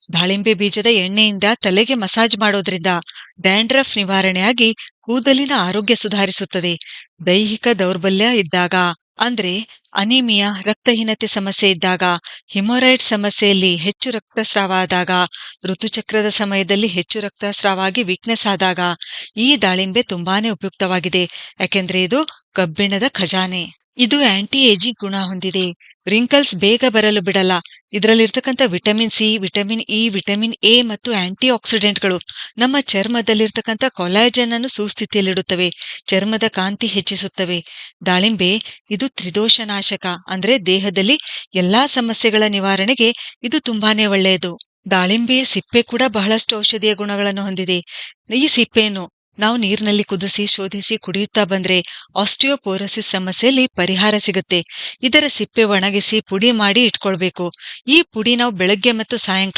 ದಾಳಿಂಬೆ ಬೀಜದ ಎಣ್ಣೆಯಿಂದ ತಲೆಗೆ ಮಸಾಜ್ ಮಾಡೋದ್ರಿಂದ ಡ್ಯಾಂಡ್ರಫ್ ನಿವಾರಣೆಯಾಗಿ ಕೂದಲಿನ ಆರೋಗ್ಯ ಸುಧಾರಿಸುತ್ತದೆ. ದೈಹಿಕ ದೌರ್ಬಲ್ಯ ಇದ್ದಾಗ ಅಂದ್ರೆ ಅನಿಮಿಯಾ, ರಕ್ತಹೀನತೆ ಸಮಸ್ಯೆ ಇದ್ದಾಗ, ಹಿಮೊರಾಯ್ಡ್ ಸಮಸ್ಯೆಯಲ್ಲಿ ಹೆಚ್ಚು ರಕ್ತಸ್ರಾವ ಆದಾಗ, ಋತುಚಕ್ರದ ಸಮಯದಲ್ಲಿ ಹೆಚ್ಚು ರಕ್ತಸ್ರಾವ ಆಗಿ ವೀಕ್ನೆಸ್ ಆದಾಗ ಈ ದಾಳಿಂಬೆ ತುಂಬಾನೇ ಉಪಯುಕ್ತವಾಗಿದೆ. ಯಾಕೆಂದ್ರೆ ಇದು ಕಬ್ಬಿಣದ ಖಜಾನೆ. ಇದು ಆಂಟಿ ಏಜಿಂಗ್ ಗುಣ ಹೊಂದಿದೆ. ರಿಂಕಲ್ಸ್ ಬೇಗ ಬರಲು ಬಿಡಲ್ಲ. ಇದರಲ್ಲಿರ್ತಕ್ಕಂಥ vitamin C, vitamin E, vitamin A ಮತ್ತು ಆಂಟಿ ಆಕ್ಸಿಡೆಂಟ್ಗಳು ನಮ್ಮ ಚರ್ಮದಲ್ಲಿರ್ತಕ್ಕಂಥ ಕೊಲಾಜನ್ ಅನ್ನು ಸುಸ್ಥಿತಿಯಲ್ಲಿಡುತ್ತವೆ, ಚರ್ಮದ ಕಾಂತಿ ಹೆಚ್ಚಿಸುತ್ತವೆ. ದಾಳಿಂಬೆ ಇದು ತ್ರಿದೋಷನಾಶಕ, ಅಂದ್ರೆ ದೇಹದಲ್ಲಿ ಎಲ್ಲಾ ಸಮಸ್ಯೆಗಳ ನಿವಾರಣೆಗೆ ಇದು ತುಂಬಾನೇ ಒಳ್ಳೆಯದು. ದಾಳಿಂಬೆಯ ಸಿಪ್ಪೆ ಕೂಡ ಬಹಳಷ್ಟು ಔಷಧೀಯ ಗುಣಗಳನ್ನು ಹೊಂದಿದೆ. ಈ ಸಿಪ್ಪೆಯನ್ನು ನಾವು ನೀರಿನಲ್ಲಿ ಕುದಿಸಿ ಶೋಧಿಸಿ ಕುಡಿಯುತ್ತಾ ಬಂದ್ರೆ ಆಸ್ಟಿಯೋಪೋರೋಸಿಸ್ ಸಮಸ್ಯೆಯಲ್ಲಿ ಪರಿಹಾರ ಸಿಗುತ್ತೆ. ಇದರ ಸಿಪ್ಪೆ ಒಣಗಿಸಿ ಪುಡಿ ಮಾಡಿ ಇಟ್ಕೊಳ್ಬೇಕು. ಈ ಪುಡಿ ನಾವು ಬೆಳಗ್ಗೆ ಮತ್ತು ಸಾಯಂಕಾಲ